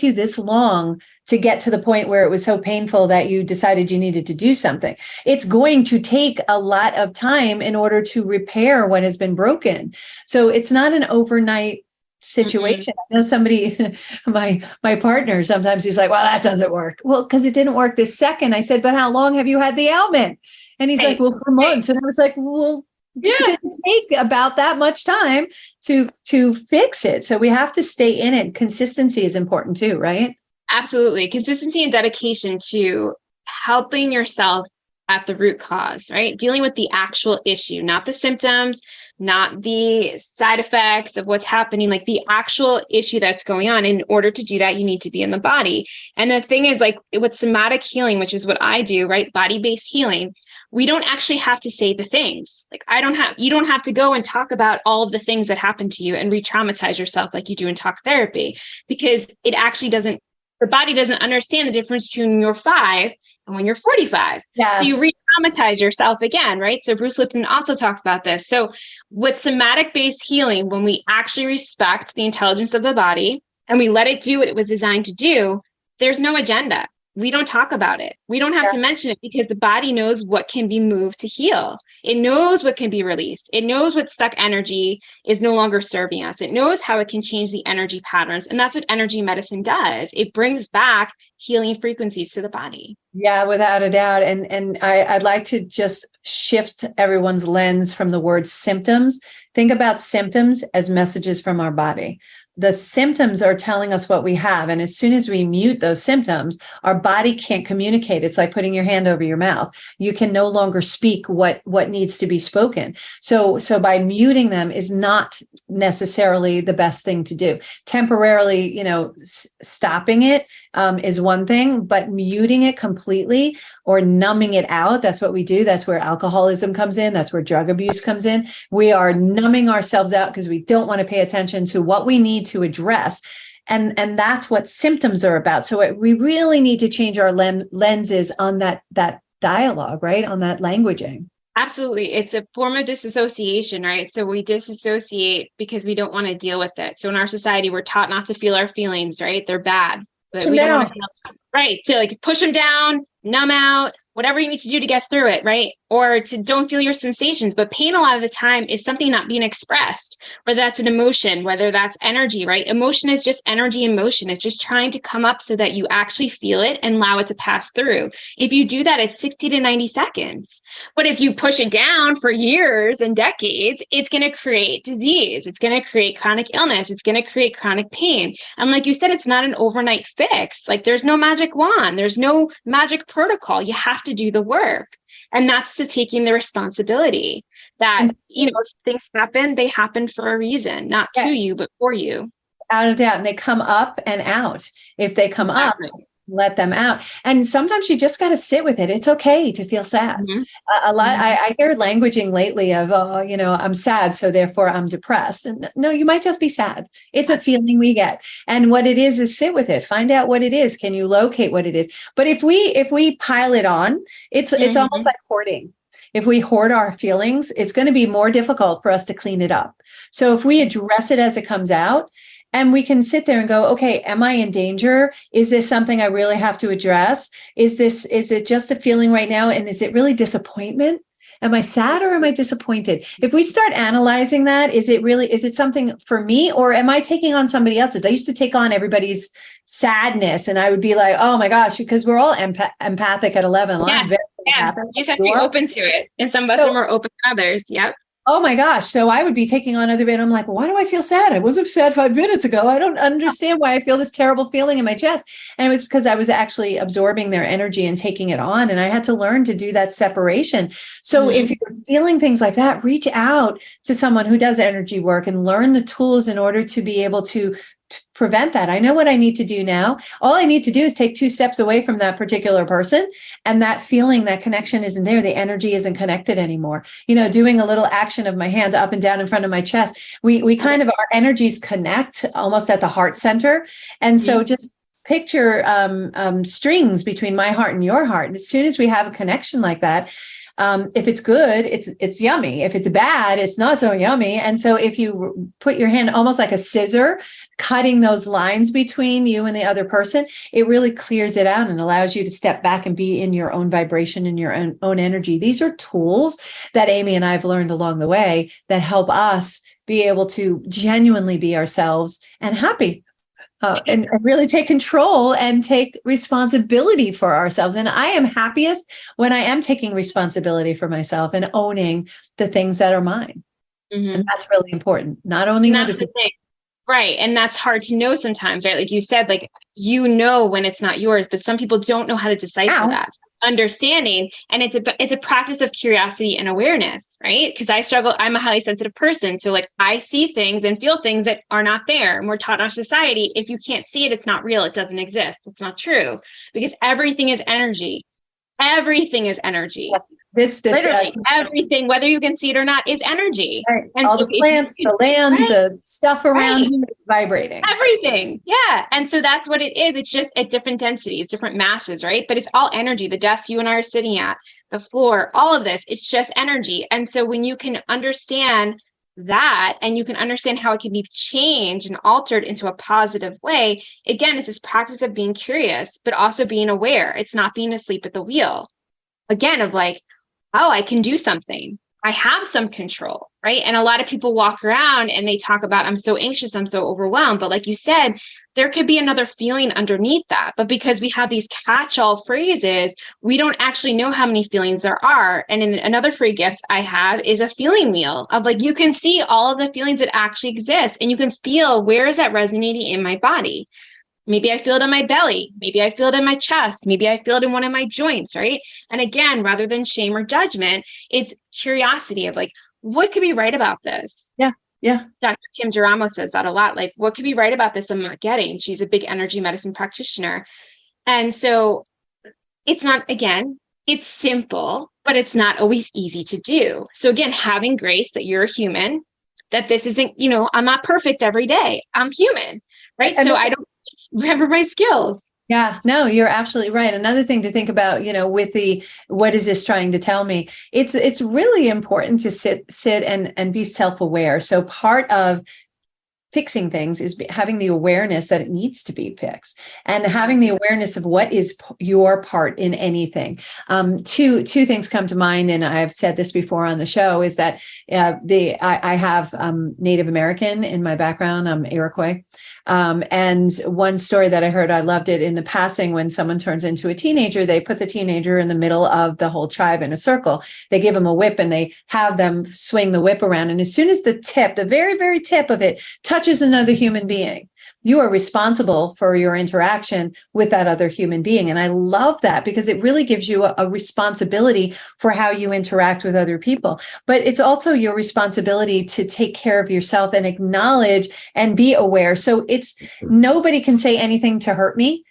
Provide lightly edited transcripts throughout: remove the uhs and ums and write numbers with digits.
you this long to get to the point where it was so painful that you decided you needed to do something. It's going to take a lot of time in order to repair what has been broken. So it's not an overnight situation. I know somebody, my partner, sometimes he's like, well, that doesn't work. Well, because it didn't work this second. I said, but how long have you had the ailment? And he's like, well, for months. And I was like, well, it's going to take about that much time to fix it. So we have to stay in it. Consistency is important too, right? Absolutely. Consistency and dedication to helping yourself at the root cause, right? Dealing with the actual issue, not the symptoms, not the side effects of what's happening, like the actual issue that's going on. In order to do that, you need to be in the body. And the thing is, like with somatic healing, which is what I do, right? Body-based healing, we don't actually have to say the things. Like you don't have to go and talk about all of the things that happened to you and re-traumatize yourself like you do in talk therapy, because it actually the body doesn't understand the difference between when you're 5 and when you're 45. Yes. So you re-traumatize yourself again, right? So Bruce Lipton also talks about this. So with somatic-based healing, when we actually respect the intelligence of the body and we let it do what it was designed to do, there's no agenda. We don't talk about it. We don't have to mention it, because the body knows what can be moved to heal. It knows what can be released. It knows what stuck energy is no longer serving us. It knows how it can change the energy patterns. And that's what energy medicine does. It brings back healing frequencies to the body. Yeah, without a doubt. And I'd like to just shift everyone's lens from the word symptoms. Think about symptoms as messages from our body. The symptoms are telling us what we have. And as soon as we mute those symptoms, our body can't communicate. It's like putting your hand over your mouth. You can no longer speak what needs to be spoken. So by muting them is not necessarily the best thing to do. Temporarily, stopping it is one thing, but muting it completely or numbing it out, that's what we do. That's where alcoholism comes in. That's where drug abuse comes in. We are numbing ourselves out because we don't want to pay attention to what we need to address. And that's what symptoms are about. So we really need to change our lenses on that dialogue, right? On that languaging. Absolutely. It's a form of disassociation, right? So we disassociate because we don't want to deal with it. So in our society, we're taught not to feel our feelings, right? They're bad. But we don't want to feel them. Right. So like push them down, numb out, whatever you need to do to get through it, right? Or to don't feel your sensations. But pain a lot of the time is something not being expressed, whether that's an emotion, whether that's energy, right? Emotion is just energy in motion. It's just trying to come up so that you actually feel it and allow it to pass through. If you do that, it's 60 to 90 seconds. But if you push it down for years and decades, it's going to create disease. It's going to create chronic illness. It's going to create chronic pain. And like you said, it's not an overnight fix. Like there's no magic wand. There's no magic protocol. You have to do the work. And that's to taking the responsibility that, if things happen, they happen for a reason, not to you, but for you. Out of doubt. And they come up and out. If they come up, let them out. And sometimes you just got to sit with it. It's okay to feel sad. A lot. I hear languaging lately of, I'm sad, so therefore I'm depressed. And no, you might just be sad. It's a feeling we get. And what it is sit with it. Find out what it is. Can you locate what it is? But if we pile it on, it's almost like hoarding. If we hoard our feelings, it's going to be more difficult for us to clean it up. So if we address it as it comes out, and we can sit there and go, okay, am I in danger? Is this something I really have to address? Is it just a feeling right now? And is it really disappointment? Am I sad or am I disappointed? If we start analyzing that, is it something for me or am I taking on somebody else's? I used to take on everybody's sadness and I would be like, oh my gosh, because we're all empathic at 11. Yeah. I'm very empathic. You have to be open to it. And some of us are more open than others. Yep. Oh my gosh. So I would be taking on other people. I'm like, why do I feel sad? I wasn't sad 5 minutes ago. I don't understand why I feel this terrible feeling in my chest. And it was because I was actually absorbing their energy and taking it on. And I had to learn to do that separation. So if you're feeling things like that, reach out to someone who does energy work and learn the tools in order to be able to prevent that. I know what I need to do now. All I need to do is take 2 steps away from that particular person. And that feeling, that connection isn't there. The energy isn't connected anymore. Doing a little action of my hand up and down in front of my chest, we kind of, our energies connect almost at the heart center. And so just picture strings between my heart and your heart. And as soon as we have a connection like that, If it's good, it's yummy. If it's bad, it's not so yummy. And so if you put your hand almost like a scissor, cutting those lines between you and the other person, it really clears it out and allows you to step back and be in your own vibration, in your own energy. These are tools that Amy and I have learned along the way that help us be able to genuinely be ourselves and happy. And really take control and take responsibility for ourselves. And I am happiest when I am taking responsibility for myself and owning the things that are mine. And that's really important. Not owning other people. Right. And that's hard to know sometimes, right? Like you said, like, you know, when it's not yours, but some people don't know how to decipher that. Understanding. And it's a practice of curiosity and awareness, right? Because I'm a highly sensitive person. So like I see things and feel things that are not there. And we're taught in our society, if you can't see it, it's not real. It doesn't exist. It's not true, because everything is energy. Everything is energy. This literally everything, whether you can see it or not, is energy. Right. And all the plants, the land, the stuff around you is vibrating. Everything. Yeah. And so that's what it is. It's just at different densities, different masses, right? But it's all energy. The desk you and I are sitting at, the floor, all of this, it's just energy. And so when you can understand that, and you can understand how it can be changed and altered into a positive way, again, it's this practice of being curious, but also being aware. It's not being asleep at the wheel. Again, of like, oh, I can do something. I have some control, right? And a lot of people walk around and they talk about, I'm so anxious, I'm so overwhelmed. But like you said, there could be another feeling underneath that. But because we have these catch-all phrases, we don't actually know how many feelings there are. And in another free gift I have is a feeling wheel of like, you can see all of the feelings that actually exist, and you can feel, where is that resonating in my body? Maybe I feel it in my belly. Maybe I feel it in my chest. Maybe I feel it in one of my joints, right? And again, rather than shame or judgment, it's curiosity of like, what could be right about this? Yeah. Yeah. Dr. Kim Jaramo says that a lot. Like, what could be right about this I'm not getting? She's a big energy medicine practitioner. And so it's not, again, it's simple, but it's not always easy to do. So again, having grace that you're a human, that this isn't, I'm not perfect every day. I'm human, right? So I don't remember my skills. Yeah, no, you're absolutely right. Another thing to think about, with what is this trying to tell me? It's really important to sit and be self-aware. So part of fixing things is having the awareness that it needs to be fixed, and having the awareness of what is your part in anything. Two things come to mind, and I've said this before on the show, is that I have Native American in my background. I'm Iroquois. And one story that I heard, I loved it, in the passing, when someone turns into a teenager, they put the teenager in the middle of the whole tribe in a circle. They give them a whip and they have them swing the whip around. And as soon as the very, very tip of it touches another human being, you are responsible for your interaction with that other human being. And I love that, because it really gives you a responsibility for how you interact with other people. But it's also your responsibility to take care of yourself and acknowledge and be aware. So nobody can say anything to hurt me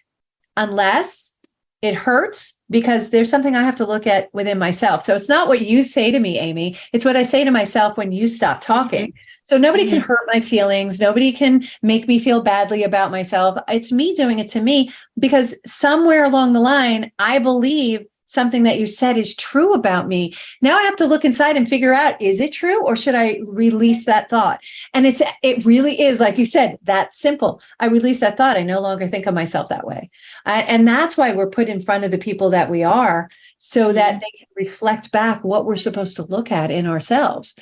unless it hurts, because there's something I have to look at within myself. So it's not what you say to me, Amy. It's what I say to myself when you stop talking. So nobody can hurt my feelings. Nobody can make me feel badly about myself. It's me doing it to me, because somewhere along the line, I believe something that you said is true about me. Now I have to look inside and figure out, is it true, or should I release that thought? And it really is, like you said, that simple. I release that thought. I no longer think of myself that way. And that's why we're put in front of the people that we are, so that they can reflect back what we're supposed to look at in ourselves.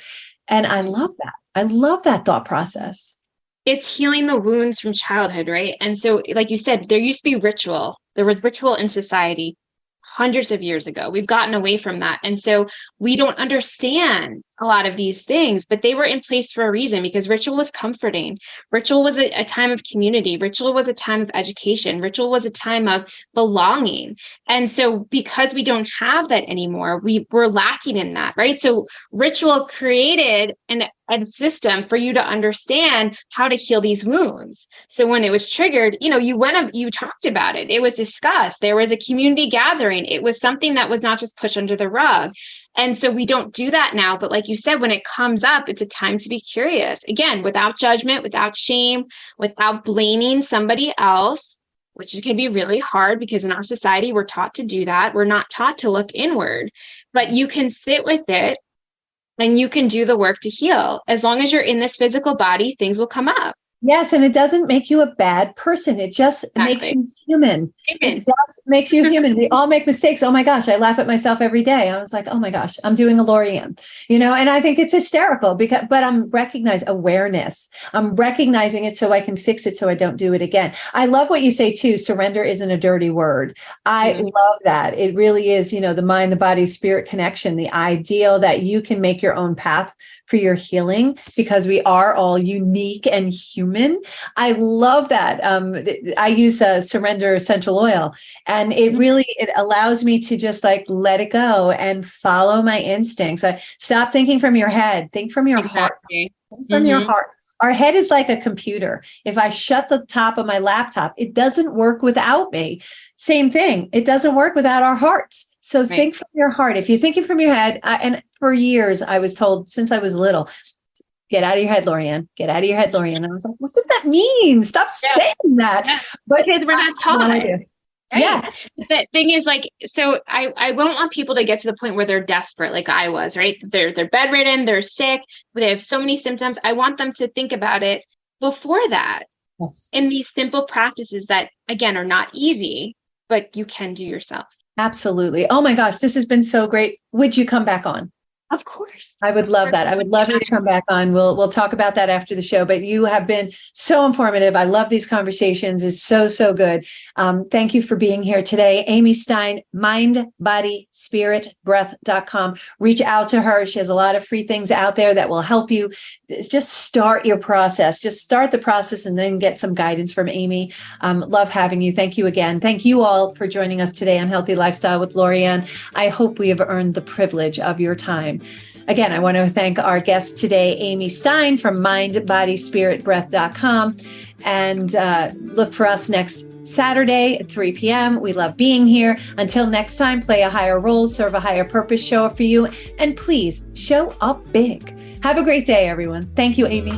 And I love that. I love that thought process. It's healing the wounds from childhood, right? And so, like you said, there used to be ritual. There was ritual in society hundreds of years ago. We've gotten away from that. And so we don't understand a lot of these things, but they were in place for a reason, because ritual was comforting. Ritual was a time of community. Ritual was a time of education. Ritual was a time of belonging. And so because we don't have that anymore, we're lacking in that, right? So ritual created a system for you to understand how to heal these wounds. So when it was triggered, you talked about it. It was discussed. There was a community gathering. It was something that was not just pushed under the rug. And so we don't do that now. But like you said, when it comes up, it's a time to be curious. Again, without judgment, without shame, without blaming somebody else, which can be really hard because in our society, we're taught to do that. We're not taught to look inward, but you can sit with it and you can do the work to heal. As long as you're in this physical body, things will come up. Yes, and it doesn't make you a bad person. It just makes you human. It just makes you human. We all make mistakes. Oh my gosh, I laugh at myself every day. I was like, oh my gosh, I'm doing a Lorianne, and I think it's hysterical but I'm recognizing awareness. I'm recognizing it so I can fix it so I don't do it again. I love what you say too. Surrender isn't a dirty word. I love that. It really is, the mind, the body, spirit connection, the ideal that you can make your own path for your healing because we are all unique and human. I love that. I use Surrender Essential Oil, and it allows me to just like let it go and follow my instincts. Stop thinking from your head, think from your heart. Think from your heart. Our head is like a computer. If I shut the top of my laptop, it doesn't work without me. Same thing. It doesn't work without our hearts. So think from your heart. If you're thinking from your head, and for years I was told since I was little, get out of your head, Lorianne. Get out of your head, Lorianne. And I was like, what does that mean? Stop saying that. Yeah. But because we're not taught. Right? Yes. The thing is so I won't want people to get to the point where they're desperate like I was, right? They're bedridden, they're sick, they have so many symptoms. I want them to think about it before that. Yes. In these simple practices that, again, are not easy, but you can do yourself. Absolutely. Oh my gosh, this has been so great. Would you come back on? Of course. I would love that. I would love you to come back on. We'll talk about that after the show, but you have been so informative. I love these conversations. It's so, so good. Thank you for being here today. Amy Stein, mindbodyspiritbreath.com. Reach out to her. She has a lot of free things out there that will help you. Just start your process. Just start the process and then get some guidance from Amy. Love having you. Thank you again. Thank you all for joining us today on Healthy Lifestyle with Lorianne. I hope we have earned the privilege of your time. Again, I want to thank our guest today, Amy Stein from mindbodyspiritbreath.com. And look for us next Saturday at 3 p.m. We love being here. Until next time, play a higher role, serve a higher purpose, show up for you, and please show up big. Have a great day, everyone. Thank you, Amy.